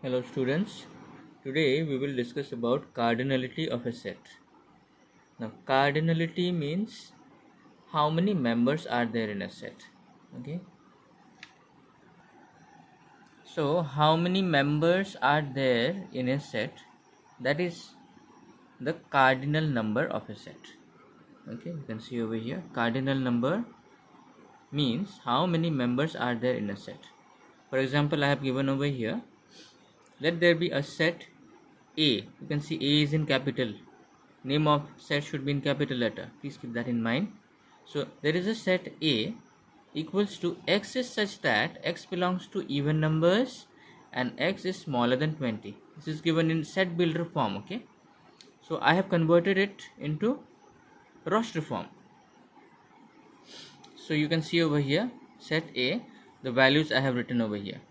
Hello students, today we will discuss about cardinality of a set. Now cardinality means how many members are there in a set. Okay. So how many members are there in a set, that is the cardinal number of a set. Okay, you can see over here cardinal number means how many members are there in a set. For example, I have given over here, let there be a set A. You can see A is in capital. Name of set should be in capital letter. Please keep that in mind. So there is a set A equals to x is such that x belongs to even numbers and x is smaller than 20. This is given in set builder form. Okay. So I have converted it into roster form. So you can see over here set A, the values I have written over here.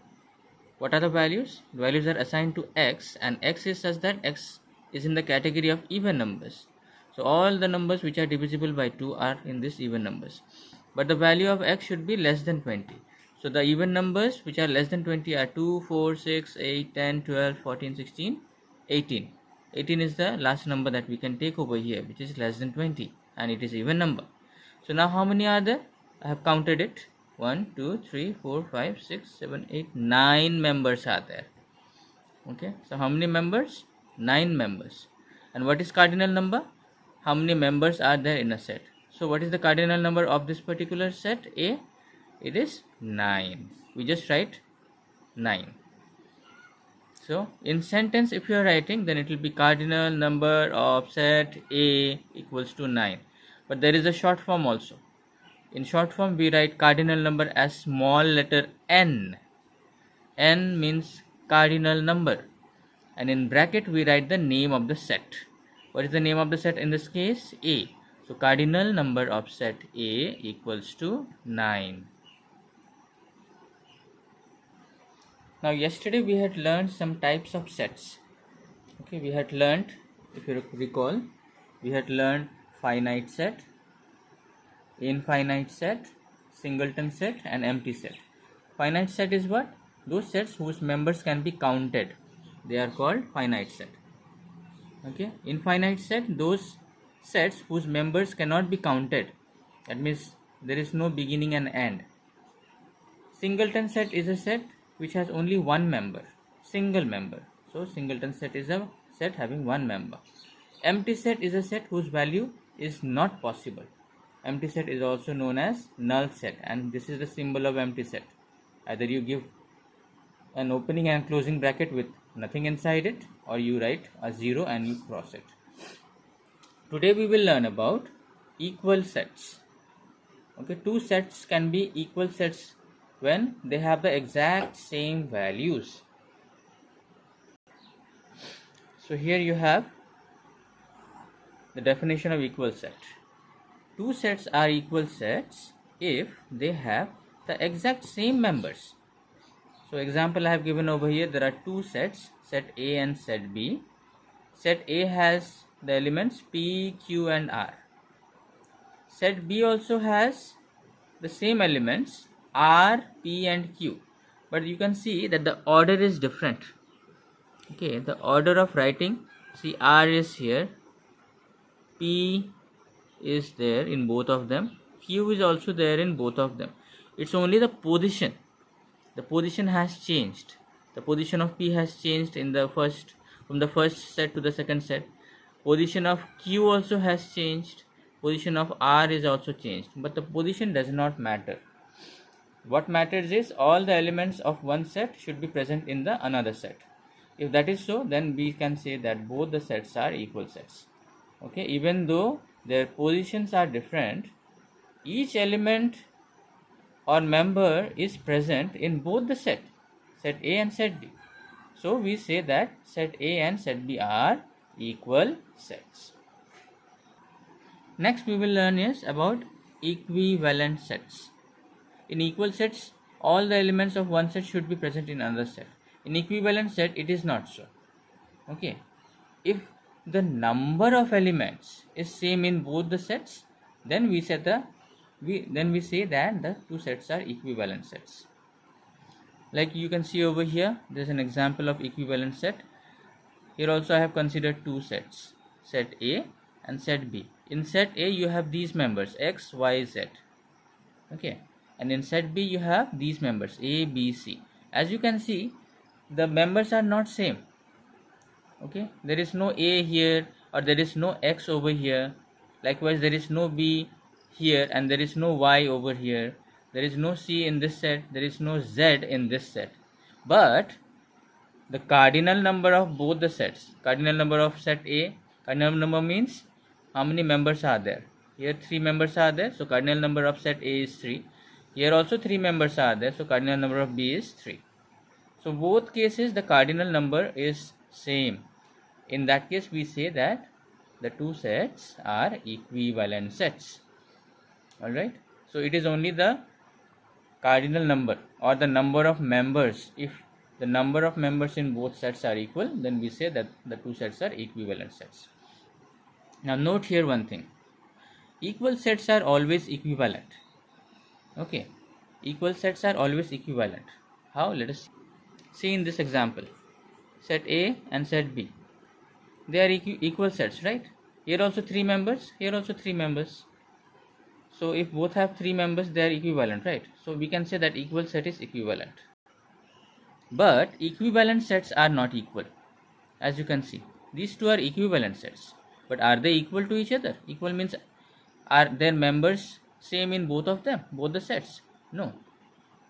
What are the values? The values are assigned to x, and x is such that x is in the category of even numbers. So all the numbers which are divisible by 2 are in this even numbers. But the value of x should be less than 20. So the even numbers which are less than 20 are 2, 4, 6, 8, 10, 12, 14, 16, 18. 18 is the last number that we can take over here, which is less than 20, and it is even number. So now how many are there? I have counted it. 1, 2, 3, 4, 5, 6, 7, 8, 9 members are there. Okay, so how many members? 9 members. And what is cardinal number? How many members are there in a set? So what is the cardinal number of this particular set A? It is 9. We just write 9. So in sentence, if you are writing, then it will be cardinal number of set A equals to 9. But there is a short form also. In short form, we write cardinal number as small letter n. N means cardinal number. And in bracket, we write the name of the set. What is the name of the set in this case? A. So cardinal number of set A equals to 9. Now yesterday we had learned some types of sets. Okay, we had learned, if you recall, we had learned finite set, infinite set, singleton set, and empty set. Finite set is what? Those sets whose members can be counted. They are called finite set. Okay, infinite set, those sets whose members cannot be counted. That means there is no beginning and end. Singleton set is a set which has only one member, single member. So singleton set is a set having one member. Empty set is a set whose value is not possible. Empty set is also known as null set, and this is the symbol of empty set. Either you give an opening and closing bracket with nothing inside it, or you write a 0 and you cross it. Today we will learn about equal sets. Okay, two sets can be equal sets when they have the exact same values. So here you have the definition of equal set. Two sets are equal sets if they have the exact same members. So example I have given over here, there are two sets, set A and set B. Set A has the elements P, Q and R. Set B also has the same elements R, P and Q. But you can see that the order is different. Okay, the order of writing, see R is here, P is there in both of them, Q is also there in both of them. It's only the position. The position has changed. The position of P has changed in the first, from the first set to the second set. Position of Q also has changed. Position of R is also changed. But the position does not matter. What matters is all the elements of one set should be present in the another set. If that is so, then we can say that both the sets are equal sets. Okay, even though their positions are different, each element or member is present in both the set A and set B. So we say that set A and set B are equal sets. Next we will learn is about equivalent sets. In equal sets, all the elements of one set should be present in another set. In equivalent set, it is not so. Okay, if the number of elements is same in both the sets, then we say that the two sets are equivalent sets. Like you can see over here, there's an example of equivalent set. Here also I have considered two sets, set A and set B. In set A you have these members X, Y, Z. Okay, and in set B you have these members A, B, C. As you can see, the members are not same. Okay, there is no A here, or there is no X over here. Likewise, there is no B here, and there is no Y over here. There is no C in this set, there is no Z in this set. But the cardinal number of both the sets, cardinal number of set A, cardinal number means how many members are there. Here 3 members are there, so cardinal number of set A is 3. Here also 3 members are there, so cardinal number of B is 3. So both cases the cardinal number is same. In that case we say that the two sets are equivalent sets. Alright, so it is only the cardinal number or the number of members. If the number of members in both sets are equal, then we say that the two sets are equivalent sets. Now note here one thing, equal sets are always equivalent. Okay, equal sets are always equivalent. How? Let us see in this example, set A and set B, they are equal sets, right? Here also 3 members, here also 3 members. So if both have 3 members, they are equivalent, right? So we can say that equal set is equivalent. But equivalent sets are not equal. As you can see, these two are equivalent sets, but are they equal to each other? Equal means, are their members same in both of them, both the sets? No.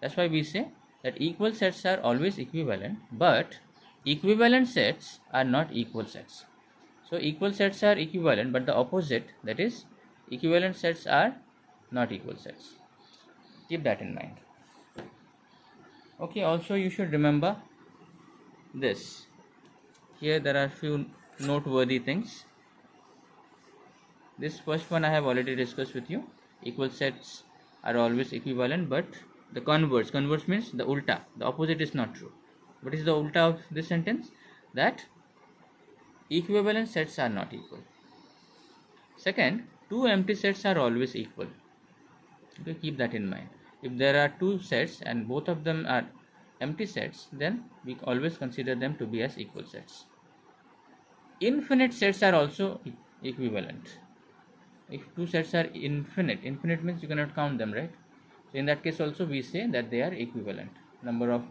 That's why we say that equal sets are always equivalent, but equivalent sets are not equal sets. So equal sets are equivalent, but the opposite, that is equivalent sets are not equal sets. Keep that in mind. Okay, also you should remember this. Here there are few noteworthy things. This first one I have already discussed with you. Equal sets are always equivalent, but the converse means the ulta, the opposite is not true. What is the ulta of this sentence? That equivalent sets are not equal. Second, two empty sets are always equal. Okay, keep that in mind. If there are two sets and both of them are empty sets, then we always consider them to be as equal sets. Infinite sets are also equivalent. If two sets are infinite means you cannot count them, right? So in that case also we say that they are equivalent. Number of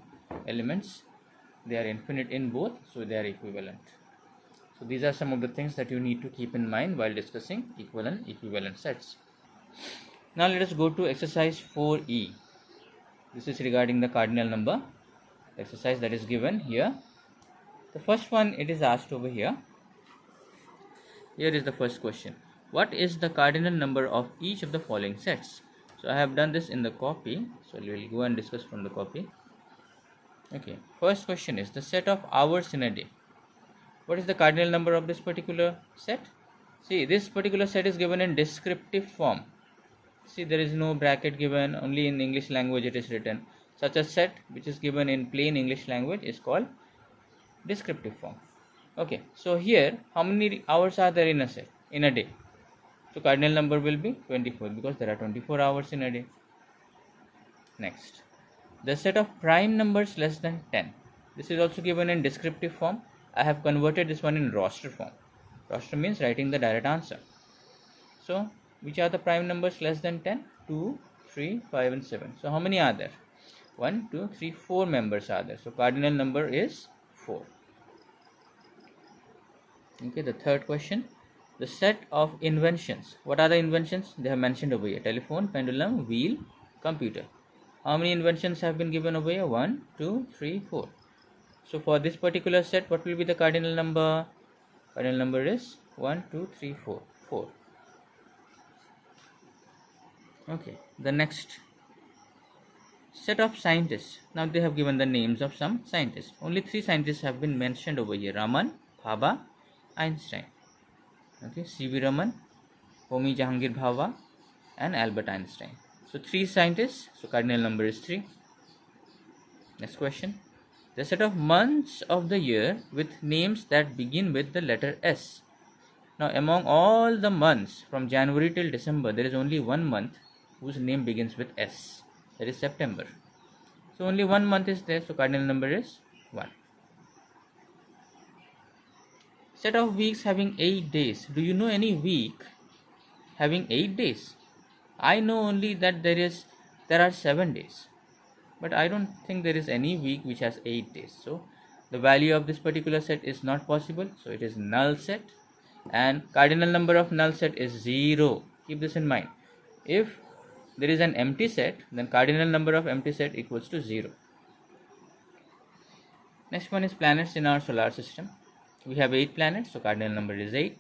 elements, they are infinite in both, so they are equivalent. So these are some of the things that you need to keep in mind while discussing equal and equivalent sets. Now let us go to exercise 4E. This is regarding the cardinal number, exercise that is given here. The first one, it is asked over here. Here is the first question. What is the cardinal number of each of the following sets? So I have done this in the copy, so we will go and discuss from the copy. Okay, first question is the set of hours in a day. What is the cardinal number of this particular set? See, this particular set is given in descriptive form. See, there is no bracket given, only in English language it is written. Such a set which is given in plain English language is called descriptive form. Okay, so here how many hours are there in a set, in a day? So cardinal number will be 24 because there are 24 hours in a day. Next, the set of prime numbers less than 10. This is also given in descriptive form. I have converted this one in roster form. Roster means writing the direct answer. So which are the prime numbers less than 10? 2, 3, 5 and 7. So how many are there? 1, 2, 3, 4 members are there. So cardinal number is 4. Okay, the third question. The set of inventions. What are the inventions? They have mentioned over here. Telephone, pendulum, wheel, computer. How many inventions have been given over here? 1, 2, 3, 4. So for this particular set, what will be the cardinal number? Cardinal number is 1, 2, 3, 4. 4. Okay, the next set of scientists. Now they have given the names of some scientists. Only 3 scientists have been mentioned over here. Raman, Bhabha, Einstein. Okay, C.V. Raman, Homi Jahangir Bhabha and Albert Einstein. So 3 scientists, so cardinal number is 3. Next question. The set of months of the year with names that begin with the letter S. Now among all the months from January till December, there is only one month whose name begins with S. That is September. So only one month is there, so cardinal number is 1. Set of weeks having 8 days. Do you know any week having 8 days? I know only that there are 7 days, but I don't think there is any week which has 8 days. So the value of this particular set is not possible, so it is null set, and cardinal number of null set is 0. Keep this in mind. If there is an empty set, then cardinal number of empty set equals to 0. Next one is planets in our solar system. We have 8 planets, so cardinal number is 8.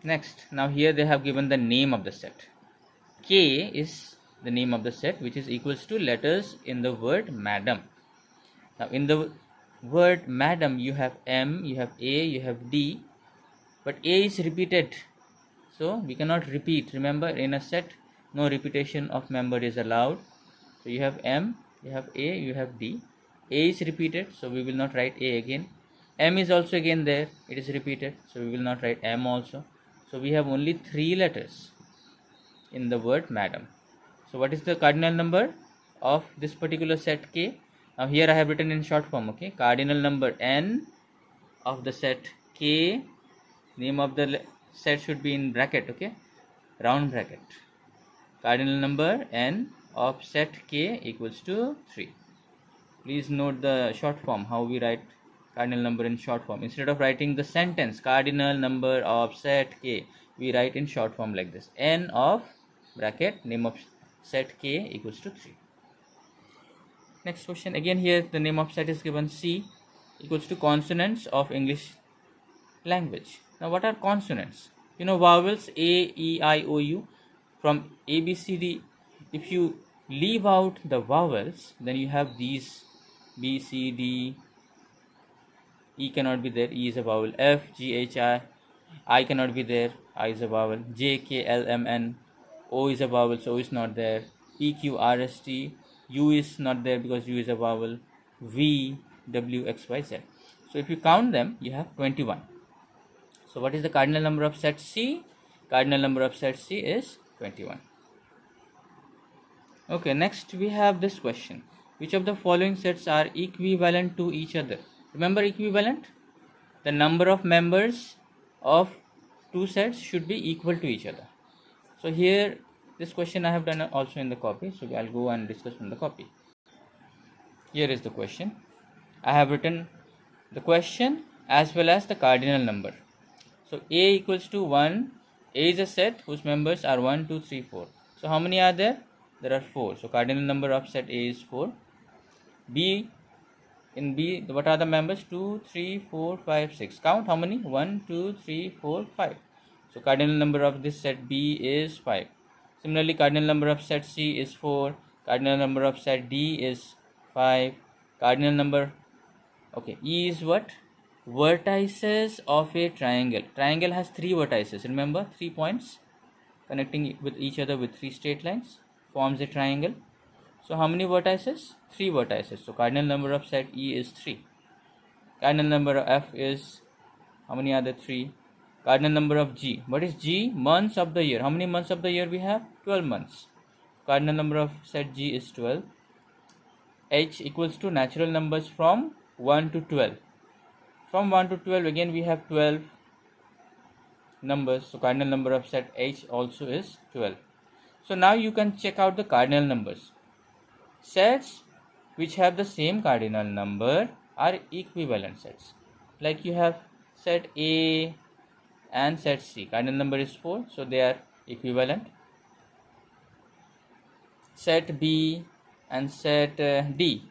Next, now here they have given the name of the set. K is the name of the set, which is equals to letters in the word madam. Now in the word madam, you have M, you have A, you have D, but A is repeated, so we cannot repeat. Remember, in a set no repetition of member is allowed. So you have M, you have A, you have D. A is repeated, so we will not write A again. M is also again there, it is repeated, so we will not write M also. So we have only 3 letters in the word madam. So what is the cardinal number of this particular set K? Now here I have written in short form, okay? Cardinal number N of the set K. Name of the set should be in bracket, okay? Round bracket. Cardinal number N of set K equals to 3. Please note the short form, how we write cardinal number in short form. Instead of writing the sentence cardinal number of set K, we write in short form like this: N of bracket name of set K equals to 3. Next question, again here the name of set is given C equals to consonants of English language. Now what are consonants? You know vowels A, E, I, O, U. From A, B, C, D, if you leave out the vowels, then you have these: B, C, D. E cannot be there, E is a vowel. F, G, H, I cannot be there, I is a vowel. J, K, L, M, N, O is a vowel, so O is not there. P, Q, R, S, T, U is not there because U is a vowel. V, W, X, Y, Z. So if you count them, you have 21. So what is the cardinal number of set C? Cardinal number of set C is 21. Okay, next we have this question. Which of the following sets are equivalent to each other? Remember equivalent? The number of members of two sets should be equal to each other. So here this question I have done also in the copy, so I'll go and discuss from the copy. Here is the question. I have written the question as well as the cardinal number. So A equals to 1. A is a set whose members are 1, 2, 3, 4. So how many are there? There are 4. So cardinal number of set A is 4. B, in B, what are the members? 2, 3, 4, 5, 6. Count how many? 1, 2, 3, 4, 5. So cardinal number of this set B is 5. Similarly, cardinal number of set C is 4. Cardinal number of set D is 5. Cardinal number, okay, E is what? Vertices of a triangle. Triangle has 3 vertices. Remember, 3 points connecting with each other with 3 straight lines forms a triangle. So how many vertices? 3 vertices. So cardinal number of set E is 3. Cardinal number of F is, how many are there? 3. Cardinal number of G. What is G? Months of the year. How many months of the year we have? 12 months. Cardinal number of set G is 12. H equals to natural numbers from 1 to 12. From 1 to 12 again we have 12 numbers. So cardinal number of set H also is 12. So now you can check out the cardinal numbers. Sets which have the same cardinal number are equivalent sets. Like you have set A and set C. Cardinal number is 4, so they are equivalent. Set B and set D,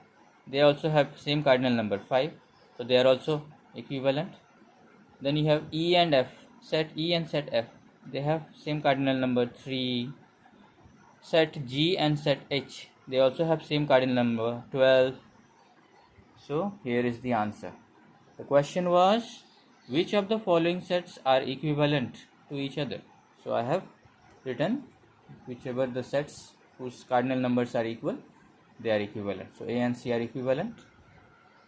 they also have same cardinal number 5, so they are also equivalent. Then you have E and F. Set E and set F, they have same cardinal number 3. Set G and set H, they also have same cardinal number 12. So here is the answer. The question was, which of the following sets are equivalent to each other? So I have written whichever the sets whose cardinal numbers are equal, they are equivalent. So A and C are equivalent.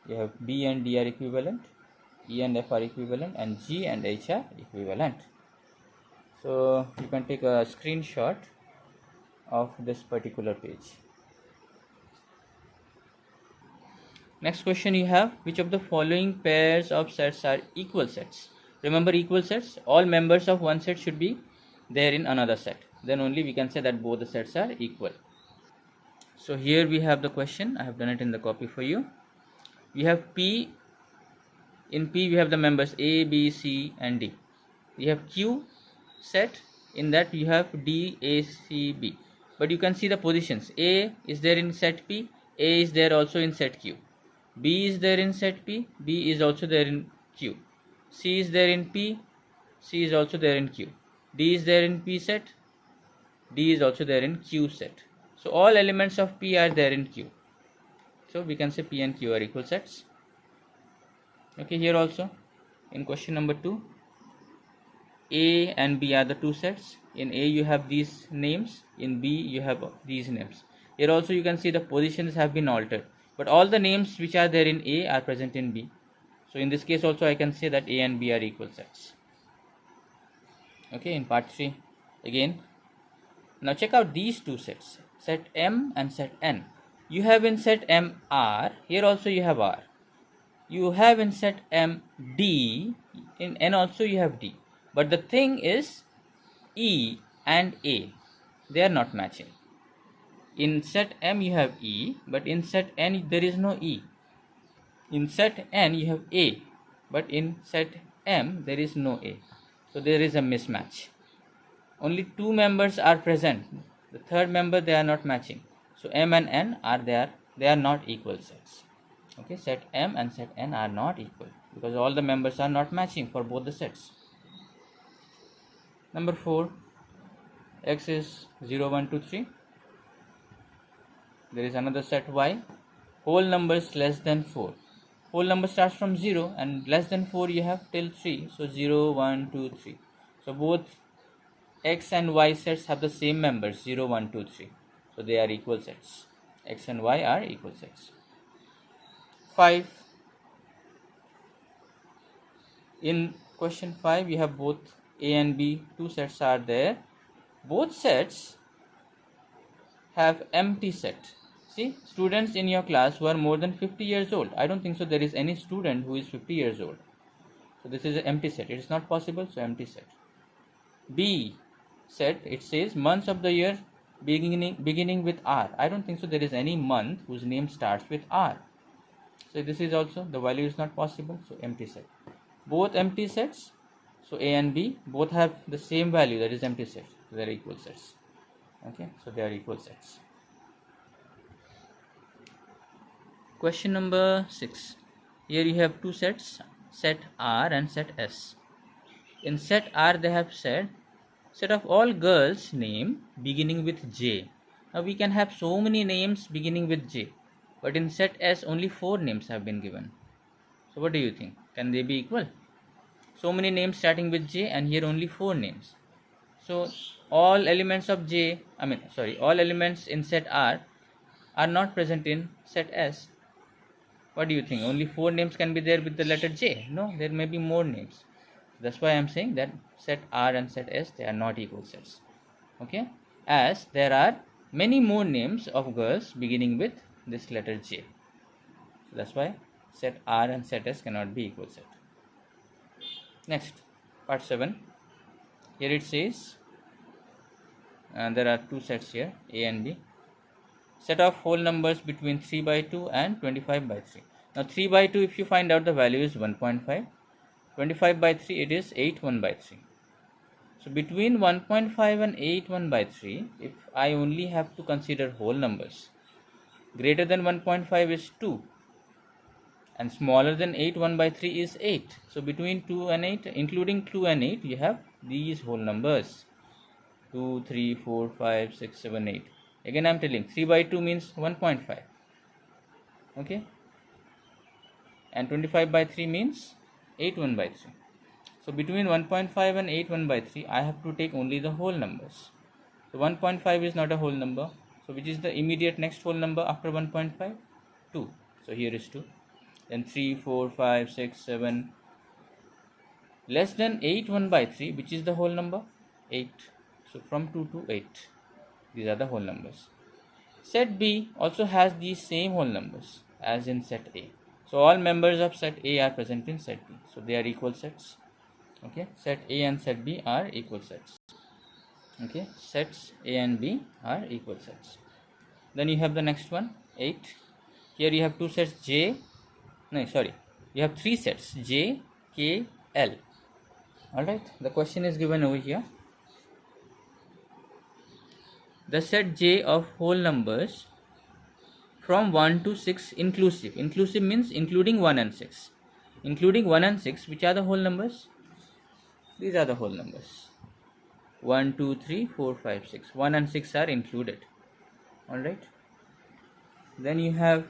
You have B and D are equivalent. E and F are equivalent, and G and H are equivalent. So you can take a screenshot of this particular page. Next question you have, which of the following pairs of sets are equal sets? Remember equal sets, all members of one set should be there in another set. Then only we can say that both the sets are equal. So here we have the question. I have done it in the copy for you. We have P. In P we have the members A, B, C and D. We have Q set. In that you have D, A, C, B. But you can see the positions. A is there in set P. A is there also in set Q. B is there in set P. B is also there in Q. C is there in P. C is also there in Q. D is there in P set. D is also there in Q set. So all elements of P are there in Q. So we can say P and Q are equal sets. Okay, here also in question number 2, A and B are the two sets. In A you have these names, in B you have these names. Here also you can see the positions have been altered, but all the names which are there in A are present in B. So in this case also I can say that A and B are equal sets. Okay, in part 3 again. Now check out these two sets, set M and set N. You have in set M R, here also you have R. You have in set M D, in N also you have D. But the thing is E and A, they are not matching. In set M you have E, but in set N there is no E. In set N you have A, but in set M there is no A. So there is a mismatch. Only two members are present. The third member they are not matching. So M and N are there. They are not equal sets. Okay, set M and set N are not equal because all the members are not matching for both the sets. Number 4, X is 0, 1, 2, 3. There is another set Y. Whole numbers less than 4. Whole number starts from 0 and less than 4 you have till 3. So 0, 1, 2, 3. So both X and Y sets have the same members 0, 1, 2, 3. So they are equal sets. X and Y are equal sets. 5. In question 5 you have both A and B, two sets are there. Both sets have empty set. See, students in your class who are more than 50 years old. I don't think so there is any student who is 50 years old. So this is an empty set. It is not possible, so empty set. B set, it says months of the year beginning with R. I don't think so there is any month whose name starts with R. So this is also, the value is not possible, so empty set. Both empty sets, so A and B both have the same value, that is empty set. So they are equal sets. Okay, so they are equal sets. Question number 6. Here you have two sets, set R and set S. In set R they have said set of all girls name beginning with J. Now we can have so many names beginning with J, but in set S only 4 names have been given. So what do you think? Can they be equal? So many names starting with J and here only 4 names. So all elements of all elements in set R are not present in set S. What do you think? Only 4 names can be there with the letter J? No, there may be more names. That's why I am saying that set R and set S, they are not equal sets. Okay, as there are many more names of girls beginning with this letter J. So that's why set R and set S cannot be equal set. Next, part 7. Here it says there are two sets here, A and B. Set of whole numbers between 3 by 2 and 25 by 3. Now 3 by 2, if you find out, the value is 1.5. 25 by 3, it is 8 1 by 3. So between 1.5 and 8 1 by 3, if I only have to consider whole numbers, greater than 1.5 is 2 and smaller than 8 1 by 3 is 8. So between 2 and 8, including 2 and 8, you have these whole numbers 2, 3, 4, 5, 6, 7, 8. Again I am telling 3 by 2 means 1.5. Okay, and 25 by 3 means 8 1 by 3. So between 1.5 and 8 1 by 3, I have to take only the whole numbers. So 1.5 is not a whole number. So which is the immediate next whole number after 1.5? 2. So here is 2. Then 3, 4, 5, 6, 7. Less than 8 1 by 3, which is the whole number? 8. So from 2 to 8. These are the whole numbers. Set B also has these same whole numbers. as in set A. So all members of set A are present in set B. So they are equal sets. Okay, set A and set B are equal sets. Okay, sets A and B are equal sets. Then you have the next one, 8. Here you have two sets J. No, sorry. You have three sets J, K, L. Alright, the question is given over here. The set J of whole numbers from 1 to 6 inclusive. Inclusive means including 1 and 6. Including 1 and 6, which are the whole numbers? These are the whole numbers. 1, 2, 3, 4, 5, 6. 1 and 6 are included. Alright. Then you have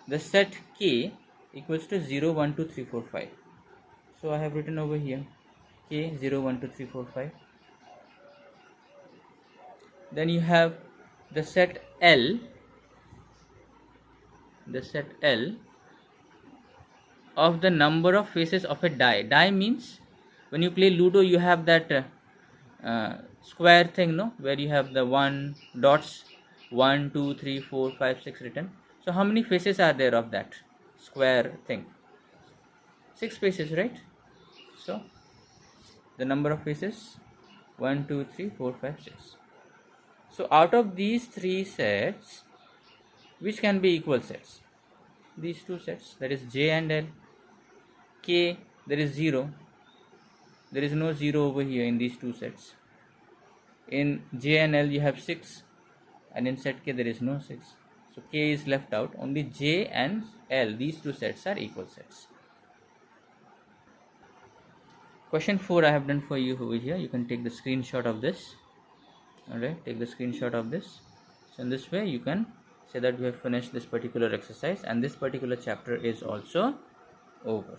the set K equals to 0, 1, 2, 3, 4, 5. So I have written over here K 0, 1, 2, 3, 4, 5. Then you have the set L. The set L of the number of faces of a die. Die means when you play Ludo, you have that square thing, no, where you have the one dots 1, 2, 3, 4, 5, 6 written. So how many faces are there of that square thing? 6 faces, right? So the number of faces 1, 2, 3, 4, 5, 6. So out of these three sets, which can be equal sets? These two sets, that is J and L. K, there is 0. There is no 0 over here in these two sets. In J and L you have 6, and in set K there is no 6. So K is left out. Only J and L, these two sets are equal sets. Question 4 I have done for you over here. You can take the screenshot of this. Alright, take the screenshot of this. So in this way you can say that we have finished this particular exercise and this particular chapter is also over.